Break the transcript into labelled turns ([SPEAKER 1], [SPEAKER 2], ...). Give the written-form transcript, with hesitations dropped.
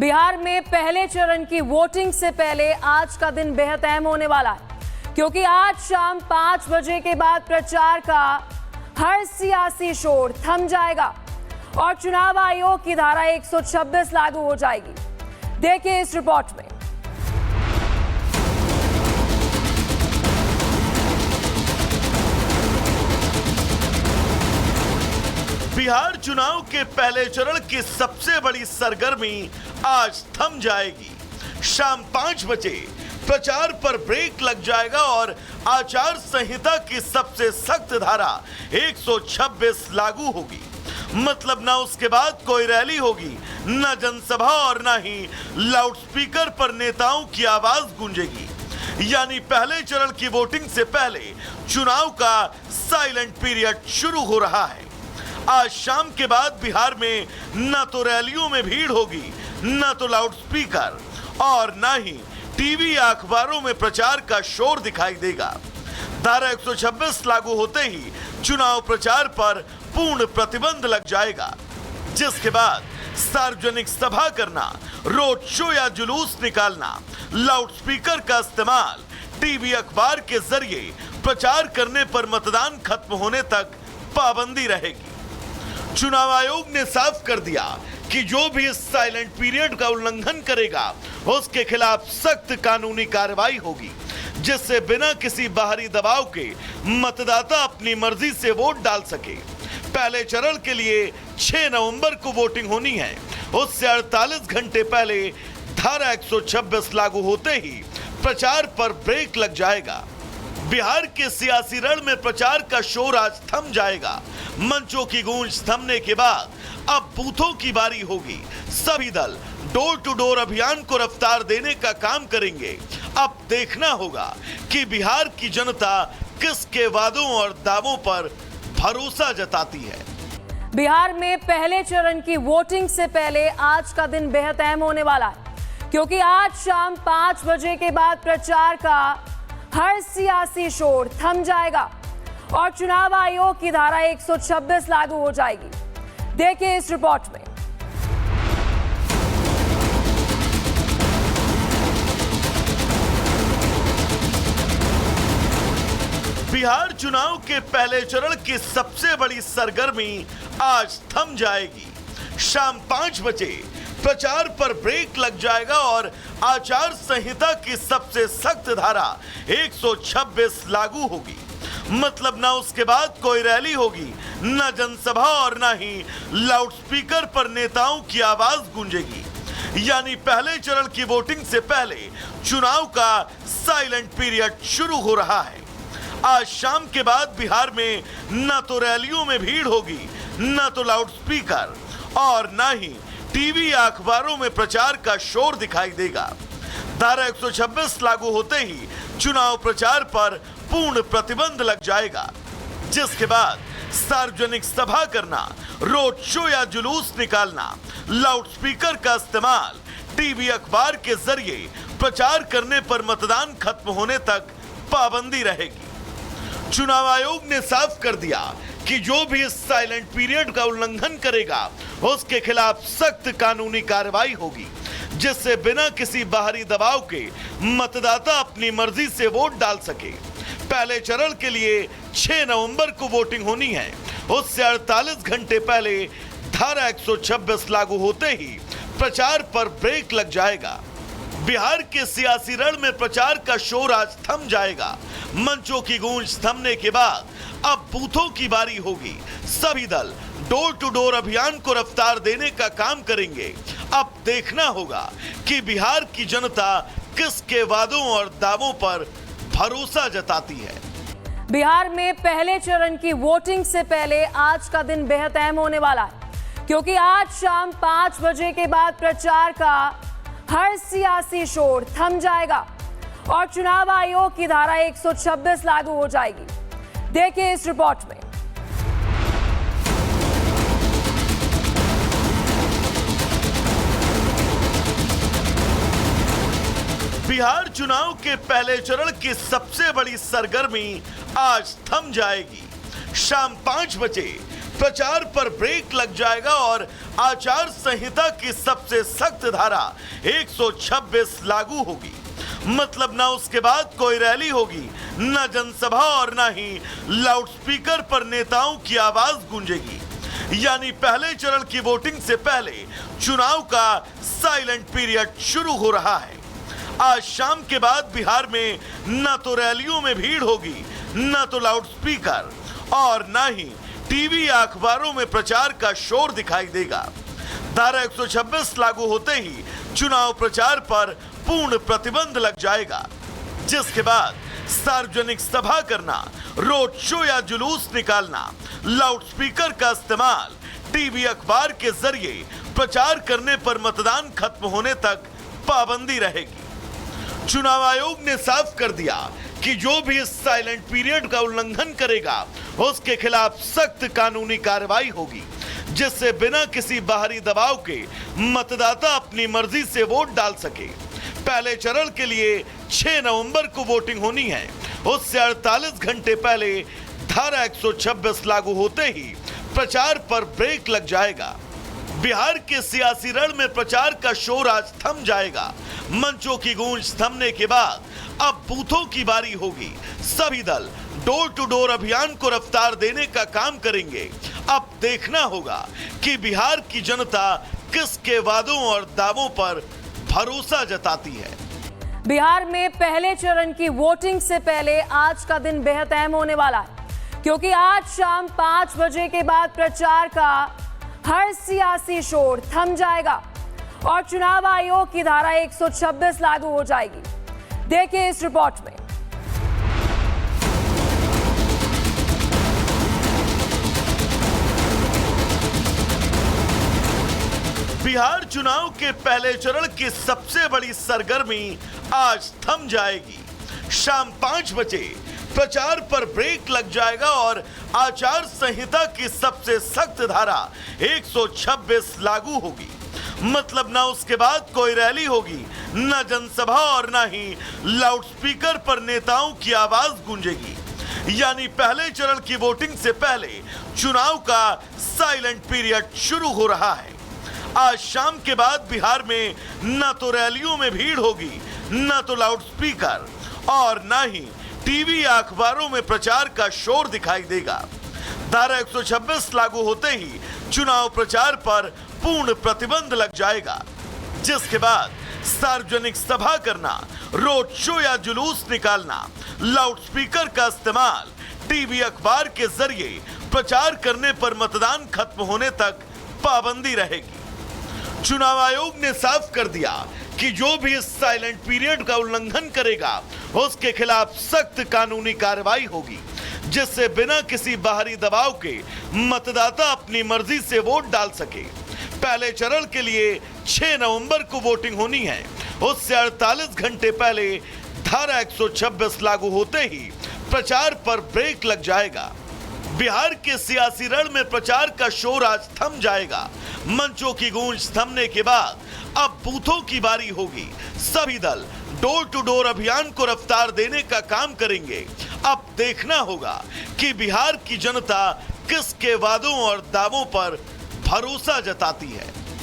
[SPEAKER 1] बिहार में पहले चरण की वोटिंग से पहले आज का दिन बेहद अहम होने वाला है, क्योंकि आज शाम 5 बजे के बाद प्रचार का हर सियासी शोर थम जाएगा और चुनाव आयोग की धारा 126 लागू हो जाएगी। देखिए इस रिपोर्ट में।
[SPEAKER 2] बिहार चुनाव के पहले चरण की सबसे बड़ी सरगर्मी आज थम जाएगी। शाम 5 बजे प्रचार पर ब्रेक लग जाएगा और आचार संहिता की सबसे सख्त धारा 126 लागू होगी। मतलब ना उसके बाद कोई रैली होगी, ना जनसभा और ना ही लाउडस्पीकर पर नेताओं की आवाज गूंजेगी। यानी पहले चरण की वोटिंग से पहले चुनाव का साइलेंट पीरियड शुरू हो रहा है। आज शाम के बाद बिहार में न तो रैलियों में भीड़ होगी, न तो लाउडस्पीकर और न ही टीवी या अखबारों में प्रचार का शोर दिखाई देगा। धारा 126 लागू होते ही चुनाव प्रचार पर पूर्ण प्रतिबंध लग जाएगा, जिसके बाद सार्वजनिक सभा करना, रोड शो या जुलूस निकालना, लाउडस्पीकर का इस्तेमाल, टीवी अखबार के जरिए प्रचार करने पर मतदान खत्म होने तक पाबंदी रहेगी। चुनाव आयोग ने साफ कर दिया कि जो भी इस साइलेंट पीरियड का उल्लंघन करेगा उसके खिलाफ सख्त कानूनी कार्रवाई होगी, जिससे बिना किसी बाहरी दबाव के मतदाता अपनी मर्जी से वोट डाल सके। पहले चरण के लिए 6 नवंबर को वोटिंग होनी है। उससे 48 घंटे पहले धारा 126 लागू होते ही प्रचार पर ब्रेक लग जाएगा। बिहार के सियासी रण में प्रचार का शोर आज थम जाएगा। मंचों की गूंज थमने के बाद अब बूथों की बारी होगी। सभी दल डोर टू डोर अभियान को रफ्तार देने का काम करेंगे। अब देखना होगा कि बिहार की जनता किसके वादों और दावों पर भरोसा जताती है।
[SPEAKER 1] बिहार में पहले चरण की वोटिंग से पहले आज का दिन बेहद अहम होने वाला है, क्योंकि आज शाम 5 बजे के बाद प्रचार का हर सियासी शोर थम जाएगा और चुनाव आयोग की धारा 126 लागू हो जाएगी। देखिए इस रिपोर्ट में।
[SPEAKER 2] बिहार चुनाव के पहले चरण की सबसे बड़ी सरगर्मी आज थम जाएगी। शाम 5 बजे प्रचार पर ब्रेक लग जाएगा और आचार संहिता की सबसे सख्त धारा 126 लागू होगी। मतलब ना उसके बाद कोई रैली होगी, ना जनसभा और ना ही लाउडस्पीकर पर नेताओं की आवाज गूंजेगी। यानी पहले चरण की वोटिंग से पहले चुनाव का साइलेंट पीरियड शुरू हो रहा है। आज शाम के बाद बिहार में न तो रैलियों में भीड़ होगी, न तो लाउडस्पीकर और न ही टीवी या अखबारों में प्रचार का शोर दिखाई देगा। धारा 126 लागू होते ही चुनाव प्रचार पर पूर्ण प्रतिबंध लग जाएगा, जिसके बाद सार्वजनिक सभा करना, रोड शो या जुलूस निकालना, लाउडस्पीकर का इस्तेमाल, टीवी अखबार के जरिए प्रचार करने पर मतदान खत्म होने तक पाबंदी रहेगी। चुनाव आयोग ने साफ कर दिया कि जो भी इस साइलेंट पीरियड का उल्लंघन करेगा उसके खिलाफ सख्त कानूनी कार्रवाई होगी, जिससे बिना किसी बाहरी दबाव के मतदाता अपनी मर्जी से वोट डाल सके। पहले चरण के लिए 6 नवंबर को वोटिंग होनी है। उससे 48 घंटे पहले धारा 126 लागू होते ही प्रचार पर ब्रेक लग जाएगा। बिहार के सियासी रण में प्रचार का शोर आज थम जाएगा। मंचों की गूंज थमने के बाद अब बूथों की बारी होगी। सभी दल डोर टू डोर अभियान को रफ्तार देने का काम करेंगे। अब देखना होगा कि बिहार की जनता किसके वादों और दावों पर भरोसा जताती है।
[SPEAKER 1] बिहार में पहले चरण की वोटिंग से पहले आज का दिन बेहद अहम होने वाला है, क्योंकि आज शाम 5 बजे के बाद प्रचार का हर सियासी शोर थम जाएगा और चुनाव आयोग की धारा 126 लागू हो जाएगी। देखिए इस रिपोर्ट में।
[SPEAKER 2] बिहार चुनाव के पहले चरण की सबसे बड़ी सरगर्मी आज थम जाएगी। शाम 5 बजे प्रचार पर ब्रेक लग जाएगा और आचार संहिता की सबसे सख्त धारा 126 लागू होगी। मतलब ना उसके बाद कोई रैली होगी, ना जनसभा और ना ही लाउडस्पीकर पर नेताओं की आवाज गूंजेगी। यानी पहले चरण की वोटिंग से पहले चुनाव का साइलेंट पीरियड शुरू हो रहा है। आज शाम के बाद बिहार में ना तो रैलियों में भीड़ होगी, ना तो लाउडस्पीकर और ना ही टीवी या अखबारों में प्रचार का शोर दिखाई देगा। धारा 126 लागू होते ही चुनाव प्रचार पर पूर्ण प्रतिबंध लग जाएगा, जिसके बाद सार्वजनिक सभा करना, रोड शो या जुलूस निकालना, लाउडस्पीकर का इस्तेमाल, टीवी अखबार के जरिए प्रचार करने पर मतदान खत्म होने तक पाबंदी रहेगी। चुनाव आयोग ने साफ कर दिया कि जो भी इस साइलेंट पीरियड का उल्लंघन करेगा उसके खिलाफ सख्त कानूनी कार्रवाई होगी, जिससे बिना किसी बाहरी दबाव के मतदाता अपनी मर्जी से वोट डाल सके। पहले चरण के लिए 6 नवंबर को वोटिंग होनी है। उससे 48 घंटे पहले धारा 126 लागू होते ही प्रचार पर ब्रेक लग जाएगा। बिहार के सियासी रण में प्रचार का शोर आज थम जाएगा। मंचों की गूंज थमने के बाद अब बूथों की बारी होगी। सभी दल डोर टू डोर अभियान को रफ्तार देने का काम करेंगे। अब देखना होगा कि बिहार की जनता किसके वादों और दावों पर भरोसा जताती है।
[SPEAKER 1] बिहार में पहले चरण की वोटिंग से पहले आज का दिन बेहद अहम होने वाला है, क्योंकि आज शाम 5 बजे के बाद प्रचार का हर सियासी शोर थम जाएगा और चुनाव आयोग की धारा 126 लागू हो जाएगी। देखिए इस रिपोर्ट में।
[SPEAKER 2] बिहार चुनाव के पहले चरण की सबसे बड़ी सरगर्मी आज थम जाएगी। शाम 5 बजे प्रचार पर ब्रेक लग जाएगा और आचार संहिता की सबसे सख्त धारा 126 लागू होगी। मतलब ना उसके बाद कोई रैली होगी, ना जनसभा और ना ही लाउडस्पीकर पर नेताओं की आवाज गूंजेगी। यानी पहले चरण की वोटिंग से पहले चुनाव का साइलेंट पीरियड शुरू हो रहा है। आज शाम के बाद बिहार में ना तो रैलियों में भीड़ होगी, ना तो लाउडस्पीकर और ना ही टीवी या अखबारों में प्रचार का शोर दिखाई देगा। धारा 126 लागू होते ही चुनाव प्रचार पर पूर्ण प्रतिबंध लग जाएगा, जिसके बाद सार्वजनिक सभा करना, रोड शो या जुलूस निकालना, लाउडस्पीकर का इस्तेमाल, टीवी अखबार के जरिए प्रचार करने पर मतदान खत्म होने तक पाबंदी रहेगी। चुनाव आयोग ने साफ कर दिया कि जो भी इस साइलेंट पीरियड का उल्लंघन करेगा उसके खिलाफ सख्त कानूनी कार्रवाई होगी, जिससे बिना किसी बाहरी दबाव के मतदाता अपनी मर्जी से वोट डाल सके। पहले चरण के लिए 6 नवंबर को वोटिंग होनी है। उससे 48 घंटे पहले धारा 126 लागू होते ही प्रचार पर ब्रेक लग जाएगा। बिहार के सियासी रण में प्रचार का शोर आज थम जाएगा। मंचों की गूंज थमने के बाद अब बूथों की बारी होगी। सभी दल डोर टू डोर अभियान को रफ्तार देने का काम करेंगे। अब देखना होगा कि बिहार की जनता किसके वादों और दावों पर भरोसा जताती है।